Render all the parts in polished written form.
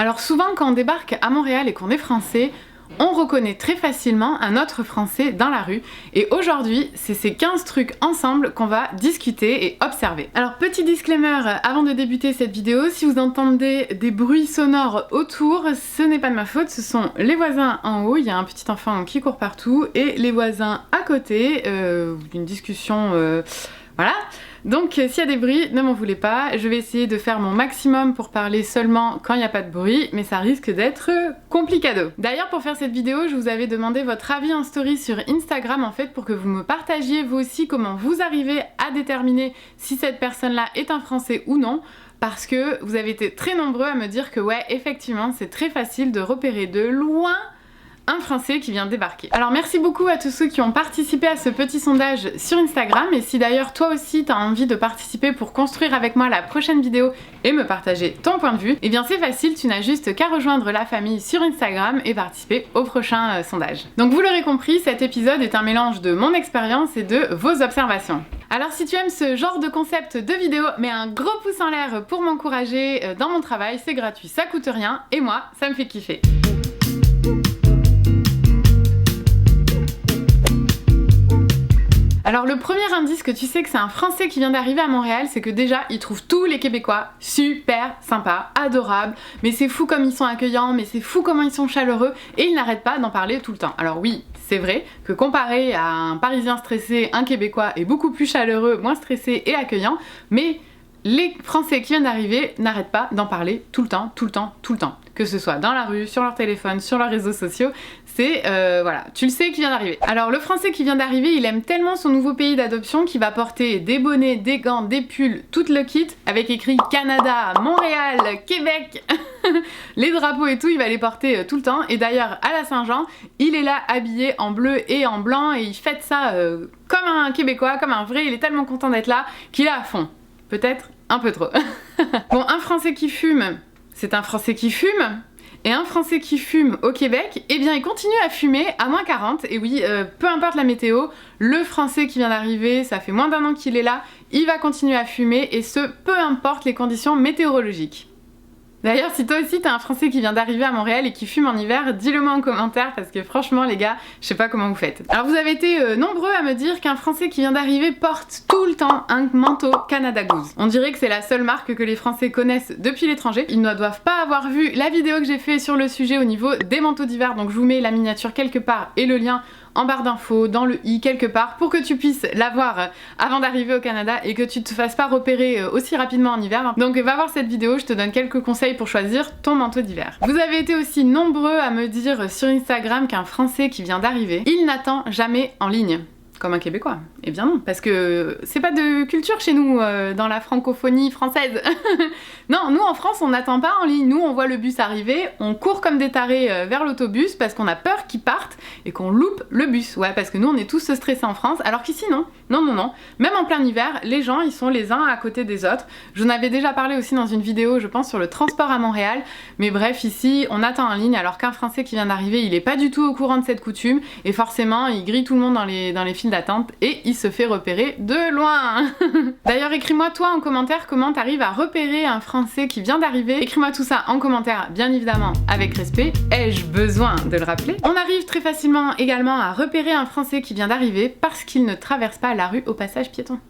Alors souvent quand on débarque à Montréal et qu'on est français, on reconnaît très facilement un autre français dans la rue et aujourd'hui c'est ces 15 trucs ensemble qu'on va discuter et observer. Alors petit disclaimer avant de débuter cette vidéo, si vous entendez des bruits sonores autour, ce n'est pas de ma faute, ce sont les voisins en haut, il y a un petit enfant qui court partout et les voisins à côté, une discussion voilà. Donc s'il y a des bruits, ne m'en voulez pas, je vais essayer de faire mon maximum pour parler seulement quand il n'y a pas de bruit, mais ça risque d'être complicado. D'ailleurs pour faire cette vidéo, je vous avais demandé votre avis en story sur Instagram en fait pour que vous me partagiez vous aussi comment vous arrivez à déterminer si cette personne-là est un Français ou non. Parce que vous avez été très nombreux à me dire que ouais, effectivement, c'est très facile de repérer de loin un Français qui vient débarquer. Alors merci beaucoup à tous ceux qui ont participé à ce petit sondage sur Instagram et si d'ailleurs toi aussi t'as envie de participer pour construire avec moi la prochaine vidéo et me partager ton point de vue, et bien c'est facile, tu n'as juste qu'à rejoindre la famille sur Instagram et participer au prochain sondage. Donc vous l'aurez compris, cet épisode est un mélange de mon expérience et de vos observations. Alors si tu aimes ce genre de concept de vidéo, mets un gros pouce en l'air pour m'encourager dans mon travail, c'est gratuit, ça coûte rien et moi ça me fait kiffer. Alors le premier indice que tu sais que c'est un Français qui vient d'arriver à Montréal, c'est que déjà il trouve tous les Québécois super sympas, adorables, mais c'est fou comme ils sont accueillants, mais c'est fou comment ils sont chaleureux et il n'arrête pas d'en parler tout le temps. Alors oui, c'est vrai que comparé à un Parisien stressé, un Québécois est beaucoup plus chaleureux, moins stressé et accueillant, mais les Français qui viennent d'arriver n'arrêtent pas d'en parler tout le temps, tout le temps, tout le temps. Que ce soit dans la rue, sur leur téléphone, sur leurs réseaux sociaux, c'est voilà, tu le sais qui vient d'arriver. Alors le Français qui vient d'arriver, il aime tellement son nouveau pays d'adoption qu'il va porter des bonnets, des gants, des pulls, tout le kit, avec écrit Canada, Montréal, Québec, les drapeaux et tout, il va les porter tout le temps. Et d'ailleurs à la Saint-Jean, il est là habillé en bleu et en blanc et il fête ça comme un Québécois, comme un vrai, il est tellement content d'être là qu'il est à fond. Peut-être un peu trop. Bon, un Français qui fume, c'est un Français qui fume. Et un Français qui fume au Québec, eh bien il continue à fumer à moins 40. Et oui, peu importe la météo, le Français qui vient d'arriver, ça fait moins d'un an qu'il est là, il va continuer à fumer et ce, peu importe les conditions météorologiques. D'ailleurs, si toi aussi t'es un Français qui vient d'arriver à Montréal et qui fume en hiver, dis-le moi en commentaire parce que franchement les gars, je sais pas comment vous faites. Alors vous avez été nombreux à me dire qu'un Français qui vient d'arriver porte tout le temps un manteau Canada Goose. On dirait que c'est la seule marque que les Français connaissent depuis l'étranger. Ils ne doivent pas avoir vu la vidéo que j'ai fait sur le sujet au niveau des manteaux d'hiver, donc je vous mets la miniature quelque part et le lien en barre d'infos, dans le i quelque part, pour que tu puisses l'avoir avant d'arriver au Canada et que tu te fasses pas repérer aussi rapidement en hiver. Donc va voir cette vidéo, je te donne quelques conseils pour choisir ton manteau d'hiver. Vous avez été aussi nombreux à me dire sur Instagram qu'un Français qui vient d'arriver, il n'attend jamais en ligne. Comme un Québécois. Eh bien non, parce que c'est pas de culture chez nous, dans la francophonie française. Non, nous en France on n'attend pas en ligne, nous on voit le bus arriver, on court comme des tarés vers l'autobus parce qu'on a peur qu'il parte et qu'on loupe le bus. Ouais, parce que nous on est tous stressés en France, alors qu'ici non. Non, non, non. Même en plein hiver, les gens ils sont les uns à côté des autres. J'en avais déjà parlé aussi dans une vidéo, je pense, sur le transport à Montréal. Mais bref, ici on attend en ligne alors qu'un Français qui vient d'arriver, il est pas du tout au courant de cette coutume et forcément il grille tout le monde dans les files d'attente et il se fait repérer de loin. D'ailleurs écris-moi toi en commentaire comment t'arrives à repérer un Français qui vient d'arriver. Écris-moi tout ça en commentaire, bien évidemment avec respect. Ai-je besoin de le rappeler? On arrive très facilement également à repérer un Français qui vient d'arriver parce qu'il ne traverse pas la rue au passage piéton.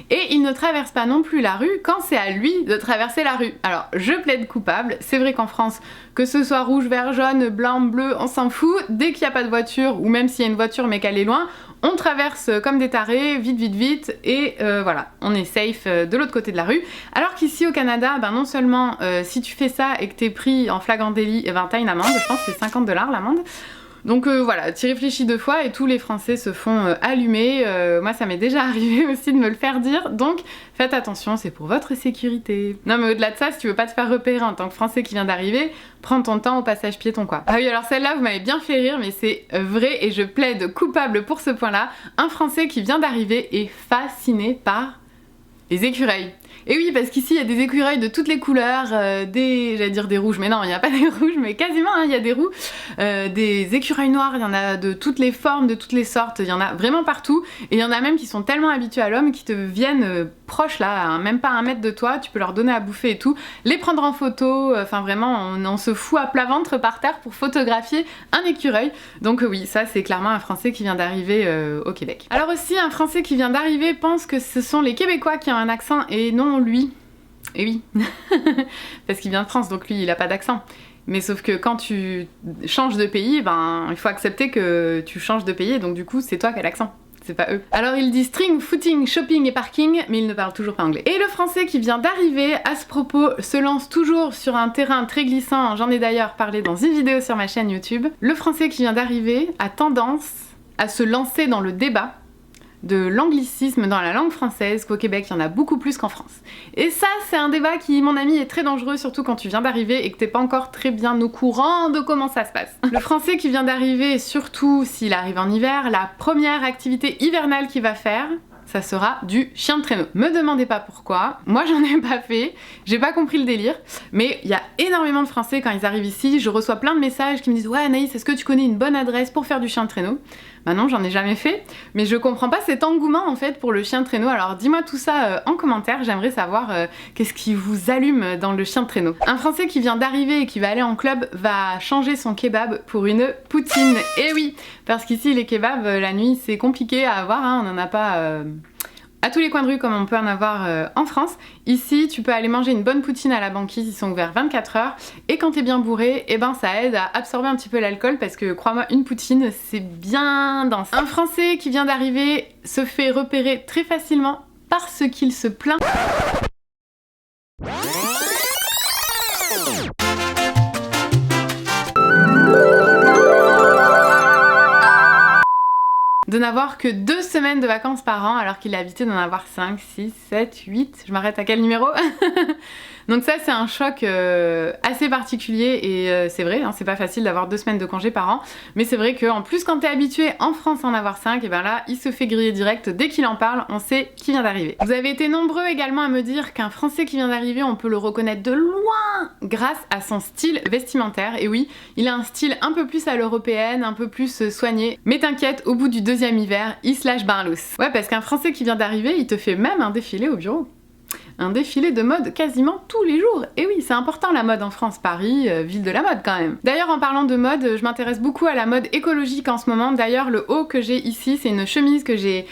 Et il ne traverse pas non plus la rue quand c'est à lui de traverser la rue. Alors je plaide coupable, c'est vrai qu'en France, que ce soit rouge, vert, jaune, blanc, bleu, on s'en fout. Dès qu'il n'y a pas de voiture, ou même s'il y a une voiture mais qu'elle est loin, on traverse comme des tarés, vite vite vite, et voilà, on est safe de l'autre côté de la rue. Alors qu'ici au Canada, ben non seulement si tu fais ça et que t'es pris en flagrant délit, ben t'as une amende, je pense que c'est 50 $ l'amende. Donc voilà, tu réfléchis deux fois et tous les Français se font allumer. Moi ça m'est déjà arrivé aussi de me le faire dire, donc faites attention, c'est pour votre sécurité. Non mais au-delà de ça, si tu veux pas te faire repérer en tant que Français qui vient d'arriver, prends ton temps au passage piéton quoi. Ah oui, alors celle-là vous m'avez bien fait rire, mais c'est vrai et je plaide coupable pour ce point-là. Un Français qui vient d'arriver est fasciné par les écureuils. Et oui, parce qu'ici il y a des écureuils de toutes les couleurs, j'allais dire des rouges, mais non, il n'y a pas des rouges, mais quasiment, il y a des roux, des écureuils noirs, il y en a de toutes les formes, de toutes les sortes, il y en a vraiment partout, et il y en a même qui sont tellement habitués à l'homme qui te viennent proches là, même pas 1 mètre de toi, tu peux leur donner à bouffer et tout, les prendre en photo, enfin vraiment, on se fout à plat ventre par terre pour photographier un écureuil. Donc oui, ça c'est clairement un Français qui vient d'arriver au Québec. Alors aussi, un Français qui vient d'arriver pense que ce sont les Québécois qui ont un accent et non lui. Et oui, parce qu'il vient de France, donc lui il a pas d'accent. Mais sauf que quand tu changes de pays, ben il faut accepter que tu changes de pays, donc du coup c'est toi qui as l'accent. C'est pas eux. Alors il dit string, footing, shopping et parking, mais il ne parle toujours pas anglais. Et le Français qui vient d'arriver, à ce propos, se lance toujours sur un terrain très glissant, j'en ai d'ailleurs parlé dans une vidéo sur ma chaîne YouTube. Le Français qui vient d'arriver a tendance à se lancer dans le débat de l'anglicisme dans la langue française, qu'au Québec il y en a beaucoup plus qu'en France. Et ça c'est un débat qui, mon ami, est très dangereux, surtout quand tu viens d'arriver et que t'es pas encore très bien au courant de comment ça se passe. Le Français qui vient d'arriver, surtout s'il arrive en hiver, la première activité hivernale qu'il va faire, ça sera du chien de traîneau. Me demandez pas pourquoi, moi j'en ai pas fait, j'ai pas compris le délire, mais il y a énormément de Français quand ils arrivent ici, je reçois plein de messages qui me disent « Ouais Anaïs, est-ce que tu connais une bonne adresse pour faire du chien de traîneau ?» Bah non, j'en ai jamais fait, mais je comprends pas cet engouement en fait pour le chien de traîneau, alors dis-moi tout ça en commentaire, j'aimerais savoir qu'est-ce qui vous allume dans le chien de traîneau. Un Français qui vient d'arriver et qui va aller en club va changer son kebab pour une poutine, et oui, parce qu'ici les kebabs la nuit c'est compliqué à avoir, hein, on en a pas à tous les coins de rue comme on peut en avoir en France. Ici tu peux aller manger une bonne poutine à la banquise, ils sont ouverts 24 heures et quand t'es bien bourré, et ben ça aide à absorber un petit peu l'alcool parce que crois-moi, une poutine c'est bien dense. Un Français qui vient d'arriver se fait repérer très facilement parce qu'il se plaint de n'avoir que 2 semaines de vacances par an alors qu'il est habitué d'en avoir 5, 6, 7, 8, je m'arrête à quel numéro? Donc ça c'est un choc assez particulier et c'est vrai, hein, c'est pas facile d'avoir 2 semaines de congé par an, mais c'est vrai qu'en plus quand t'es habitué en France à en avoir 5, et ben là il se fait griller direct, dès qu'il en parle on sait qui vient d'arriver. Vous avez été nombreux également à me dire qu'un Français qui vient d'arriver on peut le reconnaître de loin grâce à son style vestimentaire, et oui, il a un style un peu plus à l'européenne, un peu plus soigné, mais t'inquiète, au bout du 2e hiver, il se lâche ben loose. Ouais, parce qu'un Français qui vient d'arriver, il te fait même un défilé au bureau. Un défilé de mode quasiment tous les jours. Et oui, c'est important la mode en France, Paris, ville de la mode quand même. D'ailleurs en parlant de mode, je m'intéresse beaucoup à la mode écologique en ce moment. D'ailleurs le haut que j'ai ici, c'est une chemise que j'ai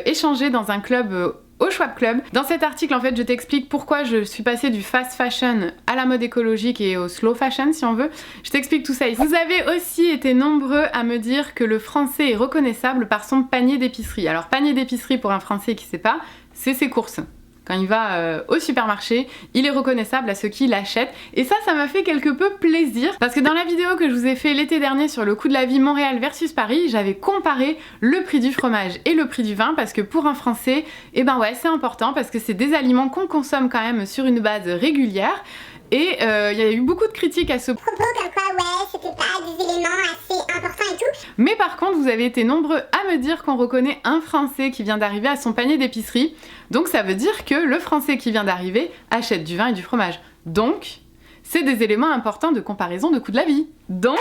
échangée dans un club au Schwab Club. Dans cet article en fait je t'explique pourquoi je suis passée du fast fashion à la mode écologique et au slow fashion si on veut. Je t'explique tout ça ici. Vous avez aussi été nombreux à me dire que le Français est reconnaissable par son panier d'épicerie. Alors panier d'épicerie pour un Français qui sait pas, c'est ses courses. Quand il va au supermarché, il est reconnaissable à ceux qui l'achètent. Et ça m'a fait quelque peu plaisir. Parce que dans la vidéo que je vous ai fait l'été dernier sur le coût de la vie Montréal versus Paris, j'avais comparé le prix du fromage et le prix du vin. Parce que pour un Français, eh ben ouais, c'est important parce que c'est des aliments qu'on consomme quand même sur une base régulière. Et il y a eu beaucoup de critiques à ce propos, comme quoi ouais, c'était pas des éléments assez importants et tout. Mais par contre, vous avez été nombreux à me dire qu'on reconnaît un Français qui vient d'arriver à son panier d'épicerie. Donc ça veut dire que le Français qui vient d'arriver achète du vin et du fromage. Donc, c'est des éléments importants de comparaison de coût de la vie. Donc,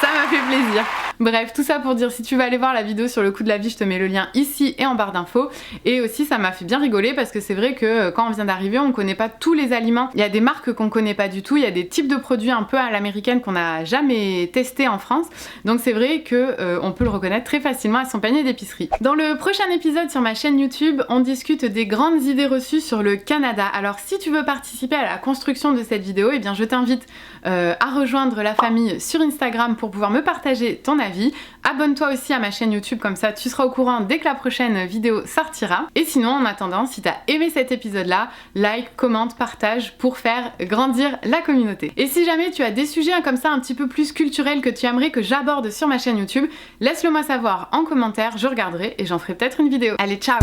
ça m'a fait plaisir. Bref, tout ça pour dire, si tu veux aller voir la vidéo sur le coût de la vie, je te mets le lien ici et en barre d'infos. Et aussi, ça m'a fait bien rigoler parce que c'est vrai que quand on vient d'arriver, on connaît pas tous les aliments. Il y a des marques qu'on connaît pas du tout, il y a des types de produits un peu à l'américaine qu'on n'a jamais testé en France. Donc c'est vrai que on peut le reconnaître très facilement à son panier d'épicerie. Dans le prochain épisode sur ma chaîne YouTube, on discute des grandes idées reçues sur le Canada. Alors si tu veux participer à la construction de cette vidéo, eh bien je t'invite à rejoindre la famille sur Instagram pour pouvoir me partager ton avis. Abonne-toi aussi à ma chaîne YouTube, comme ça tu seras au courant dès que la prochaine vidéo sortira. Et sinon, en attendant, si t'as aimé cet épisode là, like, commente, partage pour faire grandir la communauté. Et si jamais tu as des sujets comme ça un petit peu plus culturels que tu aimerais que j'aborde sur ma chaîne YouTube, laisse-le moi savoir en commentaire, je regarderai et j'en ferai peut-être une vidéo. Allez, ciao!